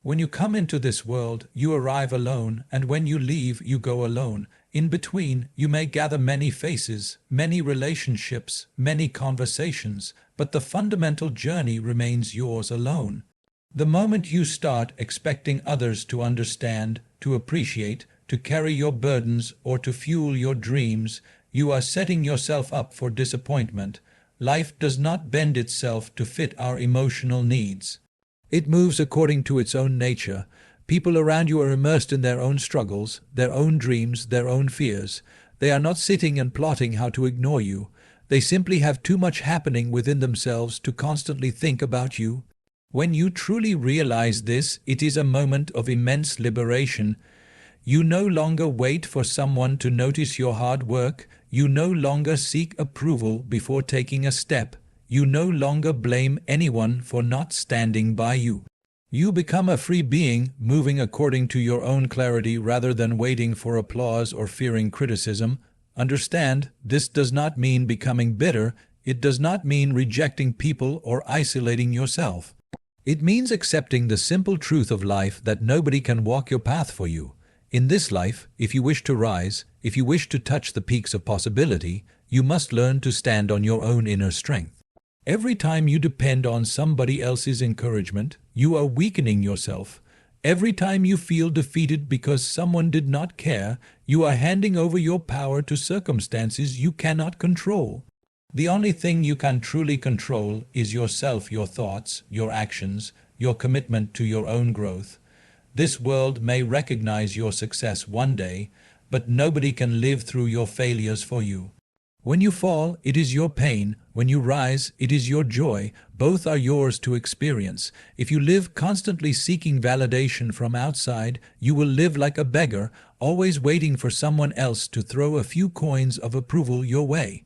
When you come into this world, you arrive alone, and when you leave, you go alone. In between, you may gather many faces, many relationships, many conversations, but the fundamental journey remains yours alone. The moment you start expecting others to understand, to appreciate, to carry your burdens, or to fuel your dreams, you are setting yourself up for disappointment. Life does not bend itself to fit our emotional needs. It moves according to its own nature. People around you are immersed in their own struggles, their own dreams, their own fears. They are not sitting and plotting how to ignore you. They simply have too much happening within themselves to constantly think about you. When you truly realize this, it is a moment of immense liberation. You no longer wait for someone to notice your hard work. You no longer seek approval before taking a step. You no longer blame anyone for not standing by you. You become a free being, moving according to your own clarity rather than waiting for applause or fearing criticism. Understand, this does not mean becoming bitter. It does not mean rejecting people or isolating yourself. It means accepting the simple truth of life that nobody can walk your path for you. In this life, if you wish to rise, if you wish to touch the peaks of possibility, you must learn to stand on your own inner strength. Every time you depend on somebody else's encouragement, you are weakening yourself. Every time you feel defeated because someone did not care, you are handing over your power to circumstances you cannot control. The only thing you can truly control is yourself, your thoughts, your actions, your commitment to your own growth. This world may recognize your success one day, but nobody can live through your failures for you. When you fall, it is your pain. When you rise, it is your joy. Both are yours to experience. If you live constantly seeking validation from outside, you will live like a beggar, always waiting for someone else to throw a few coins of approval your way.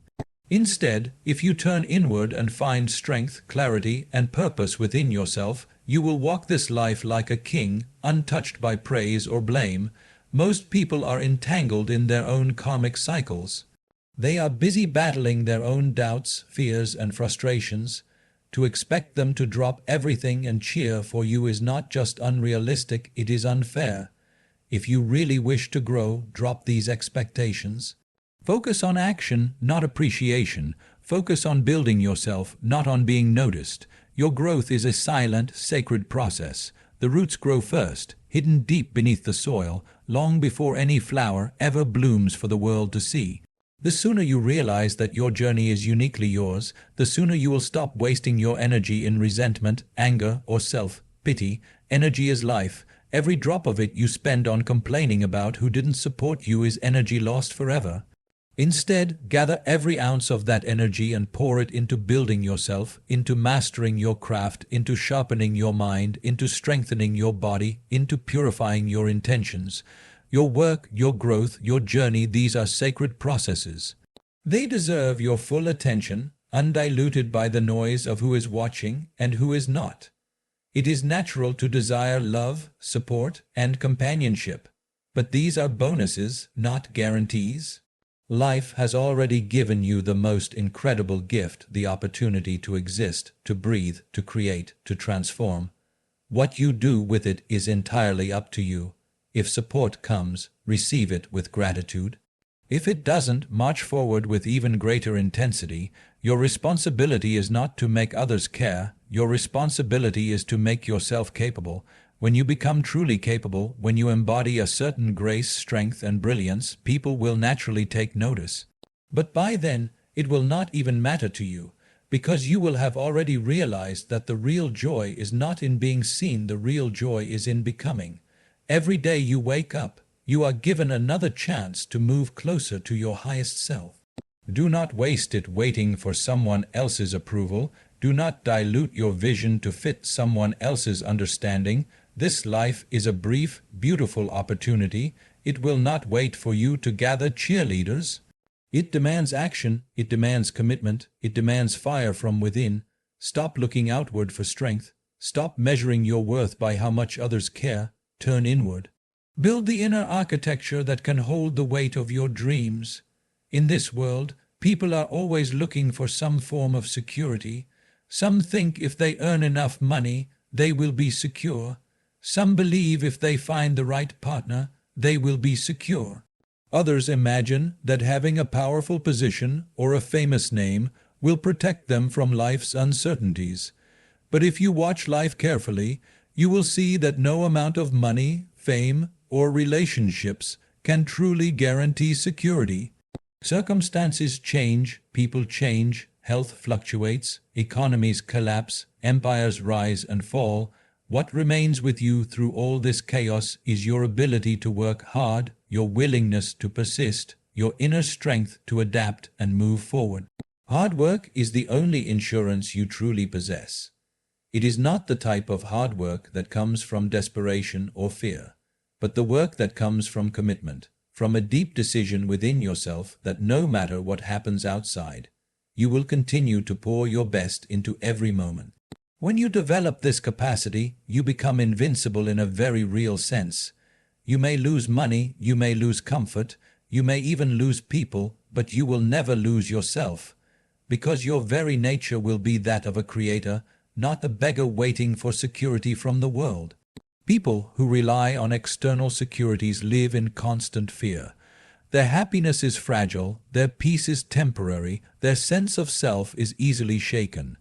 Instead, if you turn inward and find strength, clarity, and purpose within yourself, you will walk this life like a king, untouched by praise or blame. Most people are entangled in their own karmic cycles. They are busy battling their own doubts, fears, and frustrations. To expect them to drop everything and cheer for you is not just unrealistic, it is unfair. If you really wish to grow, drop these expectations. Focus on action, not appreciation. Focus on building yourself, not on being noticed. Your growth is a silent, sacred process. The roots grow first, hidden deep beneath the soil, long before any flower ever blooms for the world to see. The sooner you realize that your journey is uniquely yours, the sooner you will stop wasting your energy in resentment, anger, or self-pity. Energy is life. Every drop of it you spend on complaining about who didn't support you is energy lost forever. Instead, gather every ounce of that energy and pour it into building yourself, into mastering your craft, into sharpening your mind, into strengthening your body, into purifying your intentions. Your work, your growth, your journey, these are sacred processes. They deserve your full attention, undiluted by the noise of who is watching and who is not. It is natural to desire love, support, and companionship, but these are bonuses, not guarantees. Life has already given you the most incredible gift, the opportunity to exist, to breathe, to create, to transform. What you do with it is entirely up to you. If support comes, receive it with gratitude. If it doesn't, march forward with even greater intensity. Your responsibility is not to make others care. Your responsibility is to make yourself capable. When you become truly capable, when you embody a certain grace, strength, and brilliance, people will naturally take notice. But by then, it will not even matter to you, because you will have already realized that the real joy is not in being seen, the real joy is in becoming. Every day you wake up, you are given another chance to move closer to your highest self. Do not waste it waiting for someone else's approval. Do not dilute your vision to fit someone else's understanding. This life is a brief, beautiful opportunity. It will not wait for you to gather cheerleaders. It demands action, it demands commitment, it demands fire from within. Stop looking outward for strength. Stop measuring your worth by how much others care. Turn inward. Build the inner architecture that can hold the weight of your dreams. In this world, people are always looking for some form of security. Some think if they earn enough money, they will be secure. Some believe if they find the right partner, they will be secure. Others imagine that having a powerful position or a famous name will protect them from life's uncertainties. But if you watch life carefully, you will see that no amount of money, fame, or relationships can truly guarantee security. Circumstances change, people change, health fluctuates, economies collapse, empires rise and fall. What remains with you through all this chaos is your ability to work hard, your willingness to persist, your inner strength to adapt and move forward. Hard work is the only insurance you truly possess. It is not the type of hard work that comes from desperation or fear, but the work that comes from commitment, from a deep decision within yourself that no matter what happens outside, you will continue to pour your best into every moment. When you develop this capacity, you become invincible in a very real sense. You may lose money, you may lose comfort, you may even lose people, but you will never lose yourself, because your very nature will be that of a creator, not a beggar waiting for security from the world. People who rely on external securities live in constant fear. Their happiness is fragile, their peace is temporary, their sense of self is easily shaken.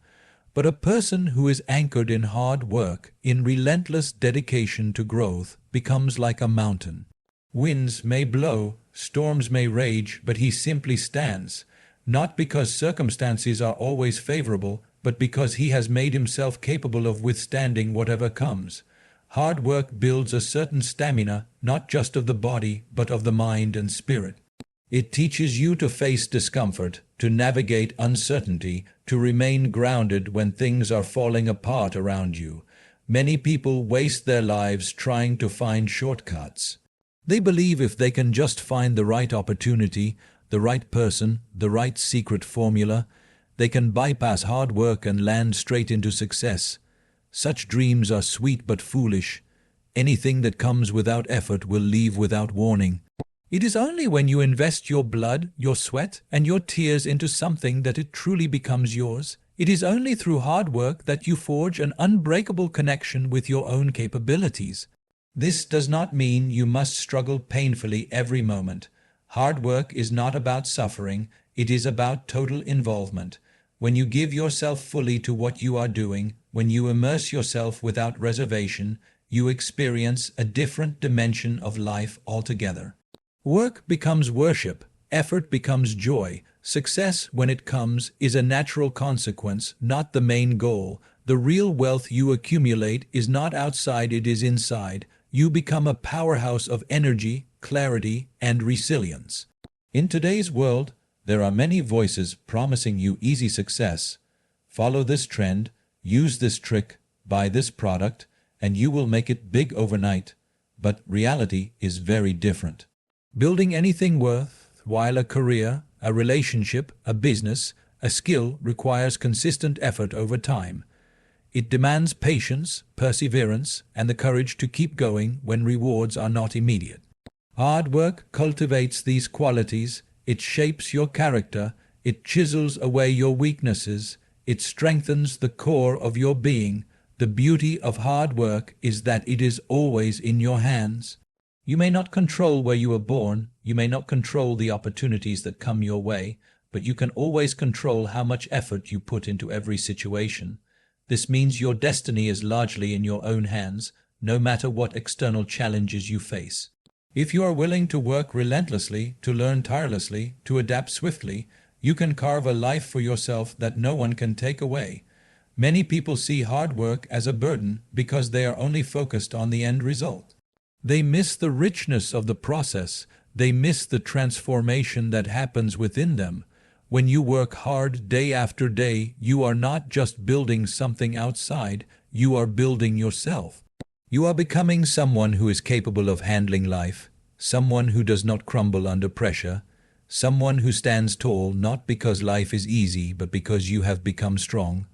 But a person who is anchored in hard work, in relentless dedication to growth, becomes like a mountain. Winds may blow, storms may rage, but he simply stands, not because circumstances are always favorable, but because he has made himself capable of withstanding whatever comes. Hard work builds a certain stamina, not just of the body, but of the mind and spirit. It teaches you to face discomfort, to navigate uncertainty, to remain grounded when things are falling apart around you. Many people waste their lives trying to find shortcuts. They believe if they can just find the right opportunity, the right person, the right secret formula, they can bypass hard work and land straight into success. Such dreams are sweet but foolish. Anything that comes without effort will leave without warning. It is only when you invest your blood, your sweat, and your tears into something that it truly becomes yours. It is only through hard work that you forge an unbreakable connection with your own capabilities. This does not mean you must struggle painfully every moment. Hard work is not about suffering, it is about total involvement. When you give yourself fully to what you are doing, when you immerse yourself without reservation, you experience a different dimension of life altogether. Work becomes worship, effort becomes joy. Success, when it comes, is a natural consequence, not the main goal. The real wealth you accumulate is not outside, it is inside. You become a powerhouse of energy, clarity, and resilience. In today's world, there are many voices promising you easy success. Follow this trend, use this trick, buy this product, and you will make it big overnight. But reality is very different. Building anything worthwhile, a career, a relationship, a business, a skill, requires consistent effort over time. It demands patience, perseverance, and the courage to keep going when rewards are not immediate. Hard work cultivates these qualities. It shapes your character, it chisels away your weaknesses, it strengthens the core of your being. The beauty of hard work is that it is always in your hands. You may not control where you were born, you may not control the opportunities that come your way, but you can always control how much effort you put into every situation. This means your destiny is largely in your own hands, no matter what external challenges you face. If you are willing to work relentlessly, to learn tirelessly, to adapt swiftly, you can carve a life for yourself that no one can take away. Many people see hard work as a burden because they are only focused on the end result. They miss the richness of the process. They miss the transformation that happens within them. When you work hard day after day, you are not just building something outside, you are building yourself. You are becoming someone who is capable of handling life, someone who does not crumble under pressure, someone who stands tall not because life is easy, but because you have become strong.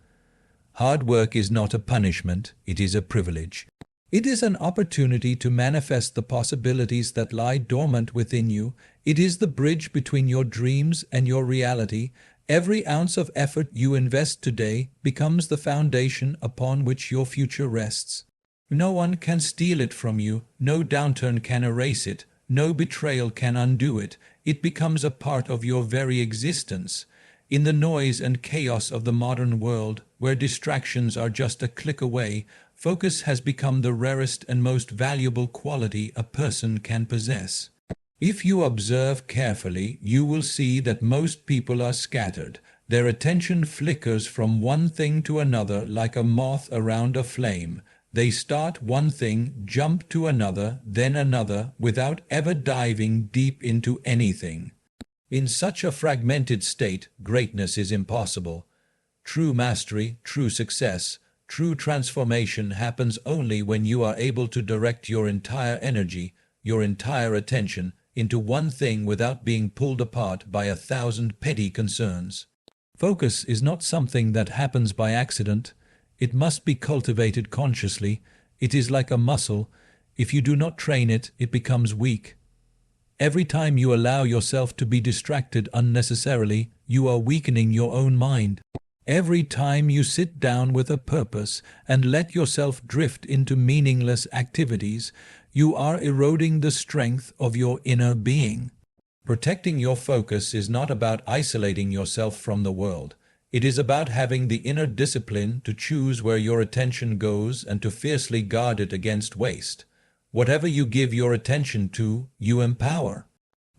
Hard work is not a punishment, it is a privilege. It is an opportunity to manifest the possibilities that lie dormant within you. It is the bridge between your dreams and your reality. Every ounce of effort you invest today becomes the foundation upon which your future rests. No one can steal it from you, no downturn can erase it, no betrayal can undo it. It becomes a part of your very existence. In the noise and chaos of the modern world, where distractions are just a click away, focus has become the rarest and most valuable quality a person can possess. If you observe carefully, you will see that most people are scattered. Their attention flickers from one thing to another like a moth around a flame. They start one thing, jump to another, then another, without ever diving deep into anything. In such a fragmented state, greatness is impossible. True mastery, true success, true transformation happens only when you are able to direct your entire energy, your entire attention, into one thing without being pulled apart by 1,000 petty concerns. Focus is not something that happens by accident. It must be cultivated consciously. It is like a muscle. If you do not train it, it becomes weak. Every time you allow yourself to be distracted unnecessarily, you are weakening your own mind. Every time you sit down with a purpose and let yourself drift into meaningless activities, you are eroding the strength of your inner being. Protecting your focus is not about isolating yourself from the world. It is about having the inner discipline to choose where your attention goes and to fiercely guard it against waste. Whatever you give your attention to, you empower.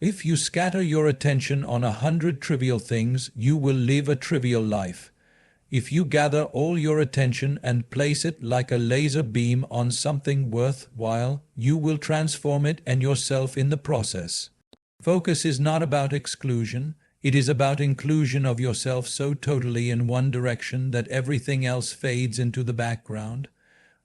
If you scatter your attention on 100 trivial things, you will live a trivial life. If you gather all your attention and place it like a laser beam on something worthwhile, you will transform it and yourself in the process. Focus is not about exclusion. It is about inclusion of yourself so totally in one direction that everything else fades into the background.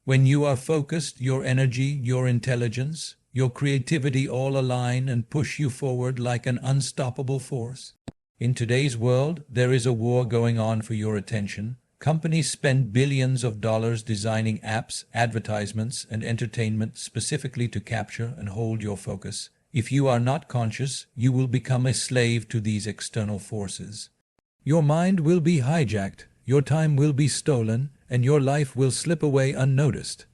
When you are focused, your energy, your intelligence, your creativity all align and push you forward like an unstoppable force. In today's world, there is a war going on for your attention. Companies spend billions of dollars designing apps, advertisements, and entertainment specifically to capture and hold your focus. If you are not conscious, you will become a slave to these external forces. Your mind will be hijacked, your time will be stolen, and your life will slip away unnoticed.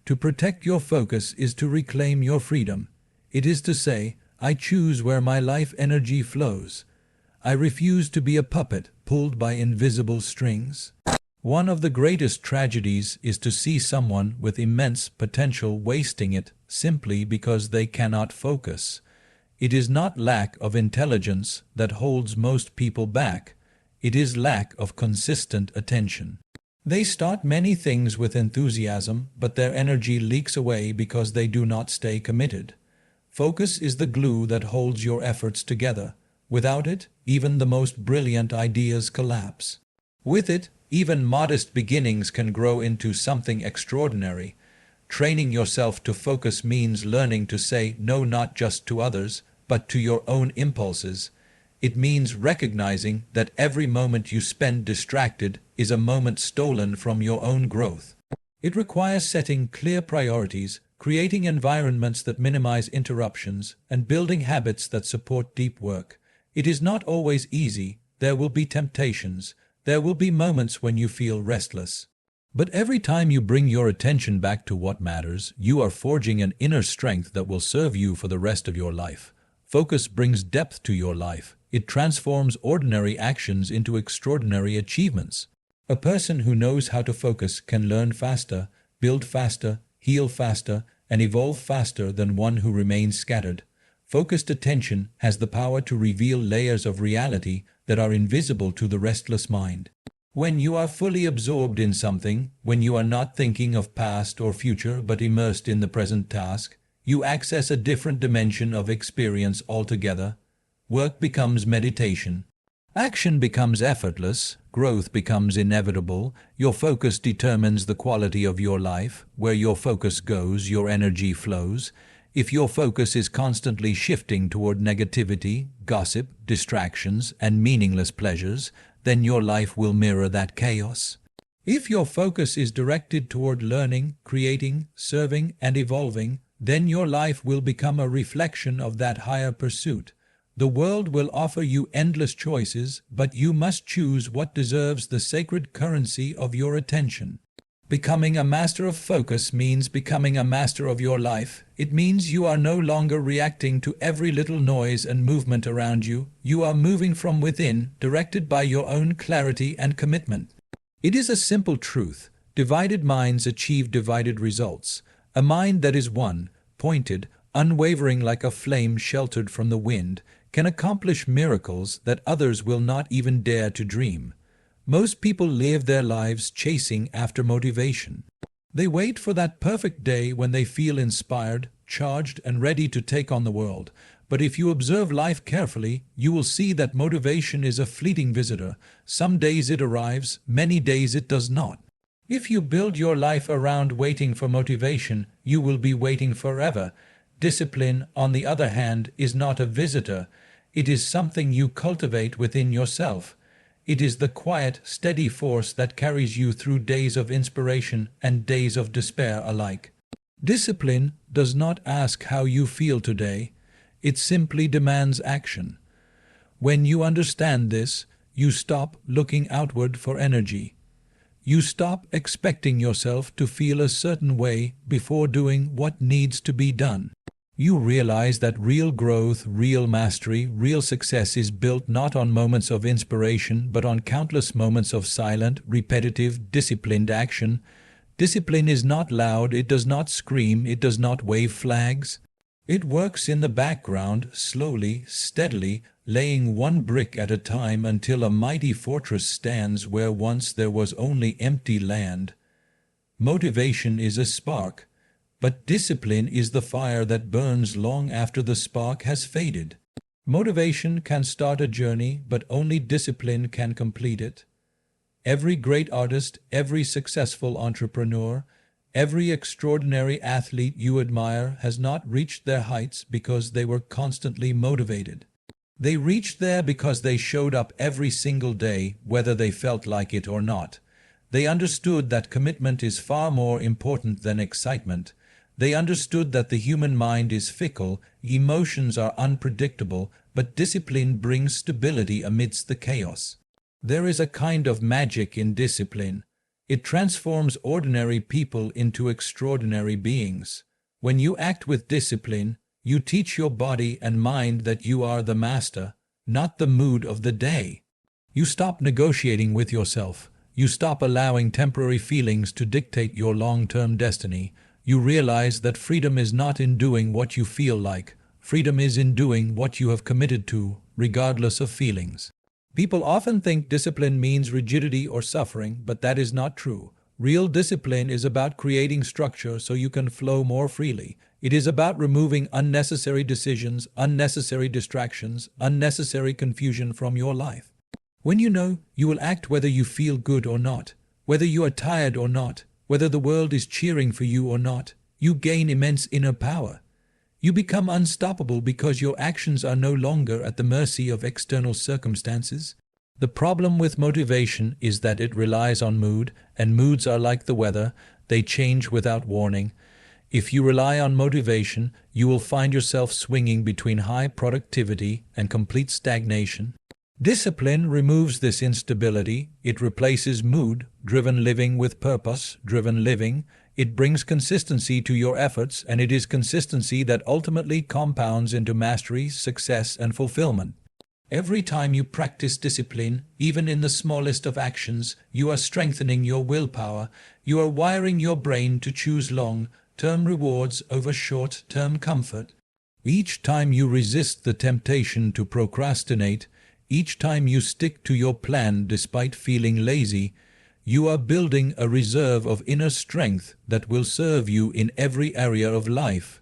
To protect your focus is to reclaim your freedom. It is to say, I choose where my life energy flows. I refuse to be a puppet pulled by invisible strings. One of the greatest tragedies is to see someone with immense potential wasting it simply because they cannot focus. It is not lack of intelligence that holds most people back. It is lack of consistent attention. They start many things with enthusiasm, but their energy leaks away because they do not stay committed. Focus is the glue that holds your efforts together. Without it, even the most brilliant ideas collapse. With it, even modest beginnings can grow into something extraordinary. Training yourself to focus means learning to say no not just to others, but to your own impulses. It means recognizing that every moment you spend distracted is a moment stolen from your own growth. It requires setting clear priorities, creating environments that minimize interruptions, and building habits that support deep work. It is not always easy. There will be temptations. There will be moments when you feel restless. But every time you bring your attention back to what matters, you are forging an inner strength that will serve you for the rest of your life. Focus brings depth to your life. It transforms ordinary actions into extraordinary achievements. A person who knows how to focus can learn faster, build faster, heal faster, and evolve faster than one who remains scattered. Focused attention has the power to reveal layers of reality that are invisible to the restless mind. When you are fully absorbed in something, when you are not thinking of past or future but immersed in the present task, you access a different dimension of experience altogether. Work becomes meditation. Action becomes effortless. Growth becomes inevitable. Your focus determines the quality of your life. Where your focus goes, your energy flows. If your focus is constantly shifting toward negativity, gossip, distractions, and meaningless pleasures, then your life will mirror that chaos. If your focus is directed toward learning, creating, serving, and evolving, then your life will become a reflection of that higher pursuit. The world will offer you endless choices, but you must choose what deserves the sacred currency of your attention. Becoming a master of focus means becoming a master of your life. It means you are no longer reacting to every little noise and movement around you. You are moving from within, directed by your own clarity and commitment. It is a simple truth. Divided minds achieve divided results. A mind that is one, pointed, unwavering like a flame sheltered from the wind, can accomplish miracles that others will not even dare to dream. Most people live their lives chasing after motivation. They wait for that perfect day when they feel inspired, charged, and ready to take on the world. But if you observe life carefully, you will see that motivation is a fleeting visitor. Some days it arrives, many days it does not. If you build your life around waiting for motivation, you will be waiting forever. Discipline, on the other hand, is not a visitor. It is something you cultivate within yourself. It is the quiet, steady force that carries you through days of inspiration and days of despair alike. Discipline does not ask how you feel today. It simply demands action. When you understand this, you stop looking outward for energy. You stop expecting yourself to feel a certain way before doing what needs to be done. You realize that real growth, real mastery, real success is built not on moments of inspiration, but on countless moments of silent, repetitive, disciplined action. Discipline is not loud, it does not scream, it does not wave flags. It works in the background, slowly, steadily, laying one brick at a time until a mighty fortress stands where once there was only empty land. Motivation is a spark. But discipline is the fire that burns long after the spark has faded. Motivation can start a journey, but only discipline can complete it. Every great artist, every successful entrepreneur, every extraordinary athlete you admire has not reached their heights because they were constantly motivated. They reached there because they showed up every single day, whether they felt like it or not. They understood that commitment is far more important than excitement. They understood that the human mind is fickle, emotions are unpredictable, but discipline brings stability amidst the chaos. There is a kind of magic in discipline. It transforms ordinary people into extraordinary beings. When you act with discipline, you teach your body and mind that you are the master, not the mood of the day. You stop negotiating with yourself. You stop allowing temporary feelings to dictate your long-term destiny. You realize that freedom is not in doing what you feel like. Freedom is in doing what you have committed to, regardless of feelings. People often think discipline means rigidity or suffering, but that is not true. Real discipline is about creating structure so you can flow more freely. It is about removing unnecessary decisions, unnecessary distractions, unnecessary confusion from your life. When you know, you will act whether you feel good or not, whether you are tired or not, whether the world is cheering for you or not. You gain immense inner power. You become unstoppable because your actions are no longer at the mercy of external circumstances. The problem with motivation is that it relies on mood, and moods are like the weather, they change without warning. If you rely on motivation, you will find yourself swinging between high productivity and complete stagnation. Discipline removes this instability. It replaces mood-driven living with purpose-driven living. It brings consistency to your efforts, and it is consistency that ultimately compounds into mastery, success, and fulfillment. Every time you practice discipline, even in the smallest of actions, you are strengthening your willpower. You are wiring your brain to choose long-term rewards over short-term comfort. Each time you resist the temptation to procrastinate, each time you stick to your plan despite feeling lazy, you are building a reserve of inner strength that will serve you in every area of life.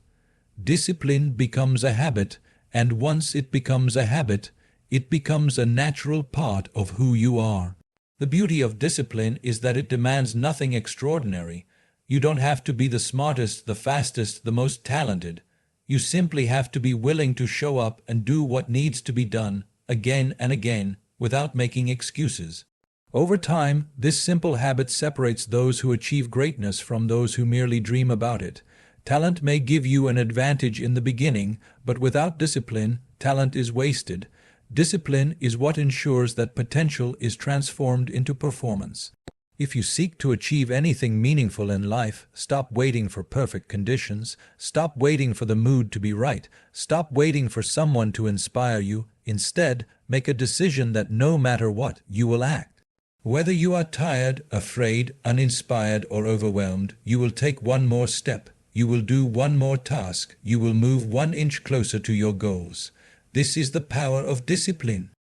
Discipline becomes a habit, and once it becomes a habit, it becomes a natural part of who you are. The beauty of discipline is that it demands nothing extraordinary. You don't have to be the smartest, the fastest, the most talented. You simply have to be willing to show up and do what needs to be done, again and again, without making excuses. Over time, this simple habit separates those who achieve greatness from those who merely dream about it. Talent may give you an advantage in the beginning, but without discipline, talent is wasted. Discipline is what ensures that potential is transformed into performance. If you seek to achieve anything meaningful in life, stop waiting for perfect conditions, stop waiting for the mood to be right, stop waiting for someone to inspire you. Instead, make a decision that no matter what, you will act. Whether you are tired, afraid, uninspired, or overwhelmed, you will take one more step. You will do one more task. You will move 1 inch closer to your goals. This is the power of discipline.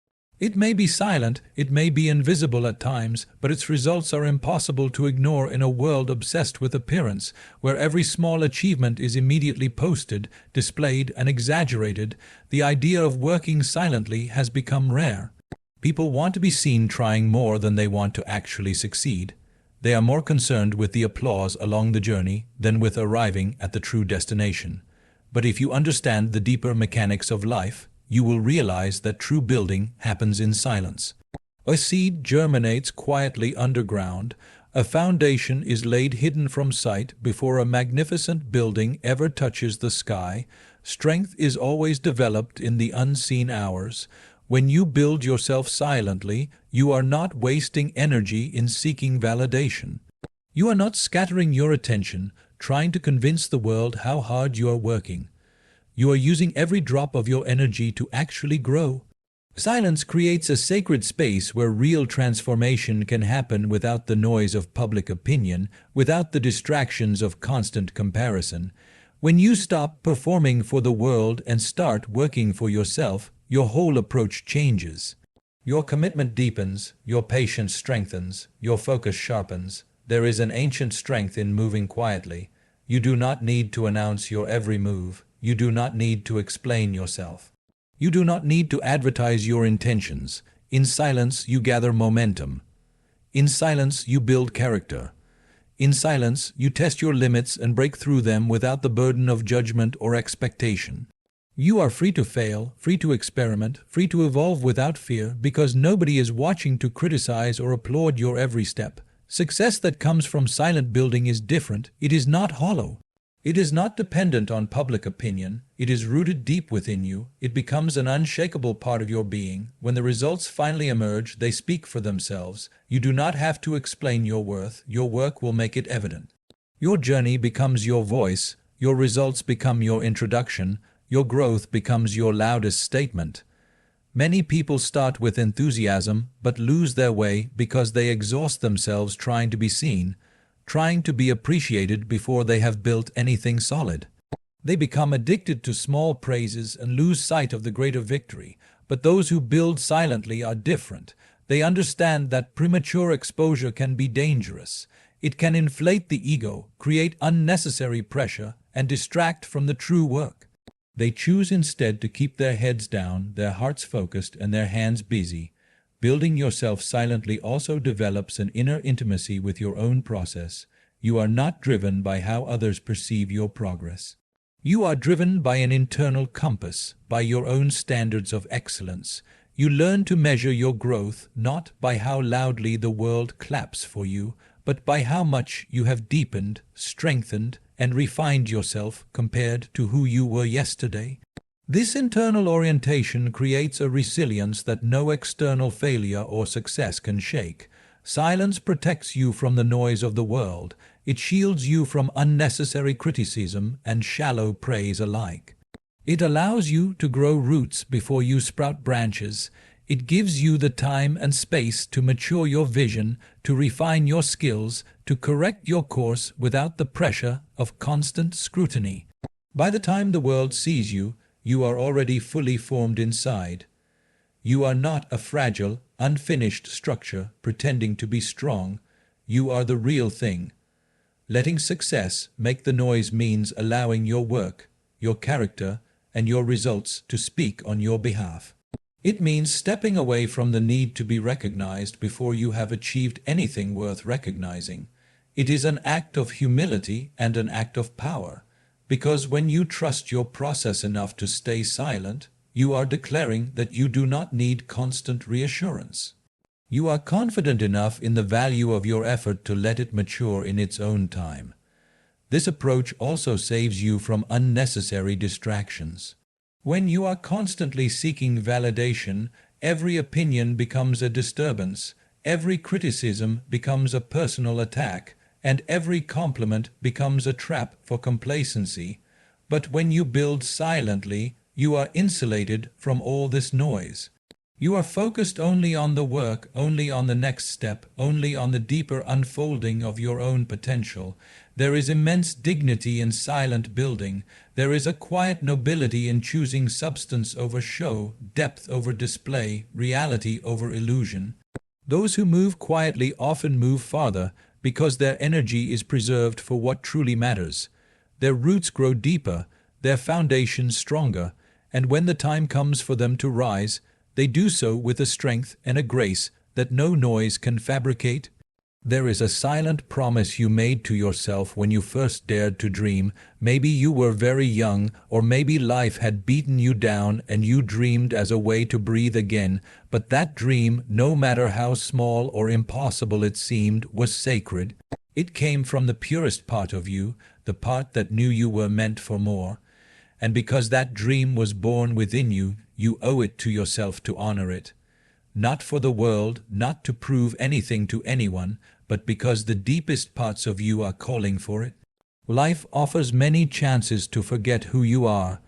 It may be silent, it may be invisible at times, but its results are impossible to ignore in a world obsessed with appearance, where every small achievement is immediately posted, displayed, and exaggerated. The idea of working silently has become rare. People want to be seen trying more than they want to actually succeed. They are more concerned with the applause along the journey than with arriving at the true destination. But if you understand the deeper mechanics of life, you will realize that true building happens in silence. A seed germinates quietly underground. A foundation is laid hidden from sight before a magnificent building ever touches the sky. Strength is always developed in the unseen hours. When you build yourself silently, you are not wasting energy in seeking validation. You are not scattering your attention, trying to convince the world how hard you are working. You are using every drop of your energy to actually grow. Silence creates a sacred space where real transformation can happen without the noise of public opinion, without the distractions of constant comparison. When you stop performing for the world and start working for yourself, your whole approach changes. Your commitment deepens, your patience strengthens, your focus sharpens. There is an ancient strength in moving quietly. You do not need to announce your every move. You do not need to explain yourself. You do not need to advertise your intentions. In silence, you gather momentum. In silence, you build character. In silence, you test your limits and break through them without the burden of judgment or expectation. You are free to fail, free to experiment, free to evolve without fear, because nobody is watching to criticize or applaud your every step. Success that comes from silent building is different. It is not hollow. It is not dependent on public opinion. It is rooted deep within you. It becomes an unshakable part of your being. When the results finally emerge, they speak for themselves. You do not have to explain your worth. Your work will make it evident. Your journey becomes your voice. Your results become your introduction. Your growth becomes your loudest statement. Many people start with enthusiasm, but lose their way because they exhaust themselves trying to be seen, trying to be appreciated before they have built anything solid. They become addicted to small praises and lose sight of the greater victory. But those who build silently are different. They understand that premature exposure can be dangerous. It can inflate the ego, create unnecessary pressure, and distract from the true work. They choose instead to keep their heads down, their hearts focused, and their hands busy. Building yourself silently also develops an inner intimacy with your own process. You are not driven by how others perceive your progress. You are driven by an internal compass, by your own standards of excellence. You learn to measure your growth not by how loudly the world claps for you, but by how much you have deepened, strengthened, and refined yourself compared to who you were yesterday. This internal orientation creates a resilience that no external failure or success can shake. Silence protects you from the noise of the world. It shields you from unnecessary criticism and shallow praise alike. It allows you to grow roots before you sprout branches. It gives you the time and space to mature your vision, to refine your skills, to correct your course without the pressure of constant scrutiny. By the time the world sees you, you are already fully formed inside. You are not a fragile, unfinished structure pretending to be strong. You are the real thing. Letting success make the noise means allowing your work, your character, and your results to speak on your behalf. It means stepping away from the need to be recognized before you have achieved anything worth recognizing. It is an act of humility and an act of power. Because when you trust your process enough to stay silent, you are declaring that you do not need constant reassurance. You are confident enough in the value of your effort to let it mature in its own time. This approach also saves you from unnecessary distractions. When you are constantly seeking validation, every opinion becomes a disturbance. every criticism becomes a personal attack, and every compliment becomes a trap for complacency. But when you build silently, you are insulated from all this noise. You are focused only on the work, only on the next step, only on the deeper unfolding of your own potential. There is immense dignity in silent building. There is a quiet nobility in choosing substance over show, depth over display, reality over illusion. Those who move quietly often move farther because their energy is preserved for what truly matters. Their roots grow deeper, their foundations stronger, and when the time comes for them to rise, they do so with a strength and a grace that no noise can fabricate. There is a silent promise you made to yourself when you first dared to dream. Maybe you were very young, or maybe life had beaten you down and you dreamed as a way to breathe again. But that dream, no matter how small or impossible it seemed, was sacred. It came from the purest part of you, the part that knew you were meant for more. And because that dream was born within you, you owe it to yourself to honor it. Not for the world, not to prove anything to anyone, but because the deepest parts of you are calling for it. Life offers many chances to forget who you are.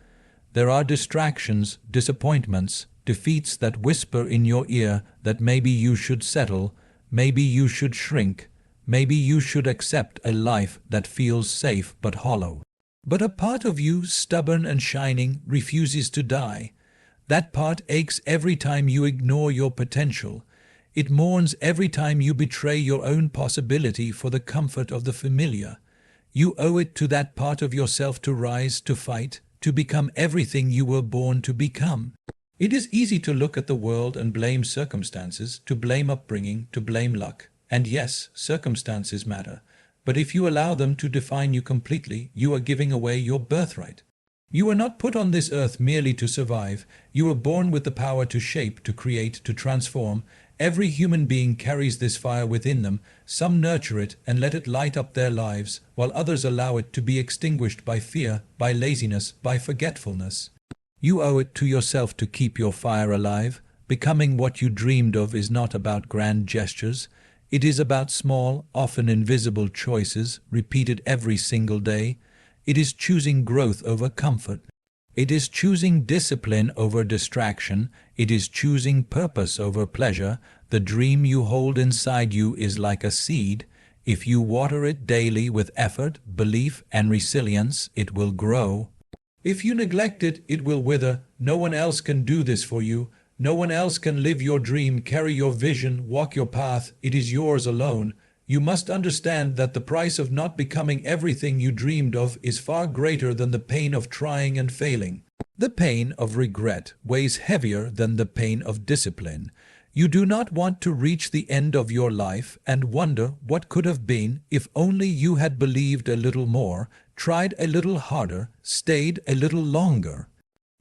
There are distractions, disappointments, defeats that whisper in your ear that maybe you should settle, maybe you should shrink, maybe you should accept a life that feels safe but hollow. But a part of you, stubborn and shining, refuses to die. That part aches every time you ignore your potential. It mourns every time you betray your own possibility for the comfort of the familiar. You owe it to that part of yourself to rise, to fight, to become everything you were born to become. It is easy to look at the world and blame circumstances, to blame upbringing, to blame luck. And yes, circumstances matter. But if you allow them to define you completely, you are giving away your birthright. You were not put on this earth merely to survive. You were born with the power to shape, to create, to transform. Every human being carries this fire within them. Some nurture it and let it light up their lives, while others allow it to be extinguished by fear, by laziness, by forgetfulness. You owe it to yourself to keep your fire alive. Becoming what you dreamed of is not about grand gestures. It is about small, often invisible choices, repeated every single day. It is choosing growth over comfort. It is choosing discipline over distraction. It is choosing purpose over pleasure. The dream you hold inside you is like a seed. If you water it daily with effort, belief, and resilience, it will grow. If you neglect it, it will wither. No one else can do this for you. No one else can live your dream, carry your vision, walk your path. It is yours alone. You must understand that the price of not becoming everything you dreamed of is far greater than the pain of trying and failing. The pain of regret weighs heavier than the pain of discipline. You do not want to reach the end of your life and wonder what could have been if only you had believed a little more, tried a little harder, stayed a little longer.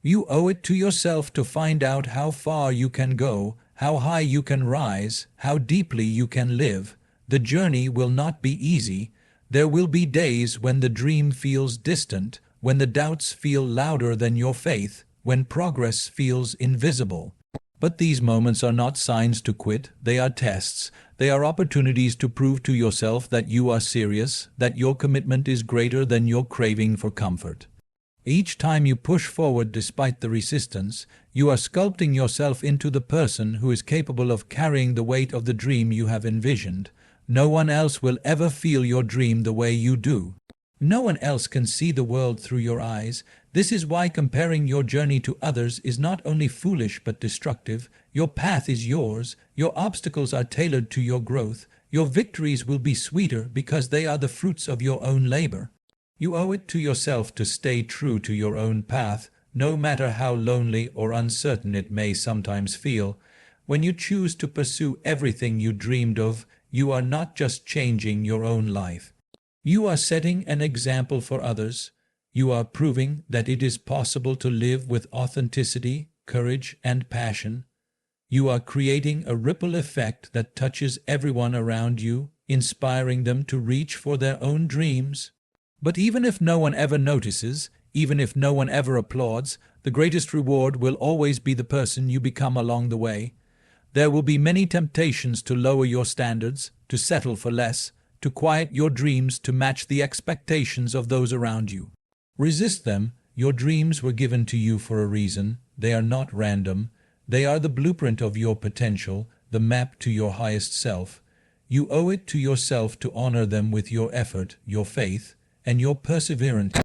You owe it to yourself to find out how far you can go, how high you can rise, how deeply you can live. The journey will not be easy. There will be days when the dream feels distant, when the doubts feel louder than your faith, when progress feels invisible. But these moments are not signs to quit. They are tests. They are opportunities to prove to yourself that you are serious, that your commitment is greater than your craving for comfort. Each time you push forward despite the resistance, you are sculpting yourself into the person who is capable of carrying the weight of the dream you have envisioned. No one else will ever feel your dream the way you do. No one else can see the world through your eyes. This is why comparing your journey to others is not only foolish but destructive. Your path is yours. Your obstacles are tailored to your growth. Your victories will be sweeter because they are the fruits of your own labor. You owe it to yourself to stay true to your own path, no matter how lonely or uncertain it may sometimes feel. When you choose to pursue everything you dreamed of, you are not just changing your own life. You are setting an example for others. You are proving that it is possible to live with authenticity, courage, and passion. You are creating a ripple effect that touches everyone around you, inspiring them to reach for their own dreams. But even if no one ever notices, even if no one ever applauds, the greatest reward will always be the person you become along the way. There will be many temptations to lower your standards, to settle for less, to quiet your dreams to match the expectations of those around you. Resist them. Your dreams were given to you for a reason. They are not random. They are the blueprint of your potential, the map to your highest self. You owe it to yourself to honor them with your effort, your faith, and your perseverance.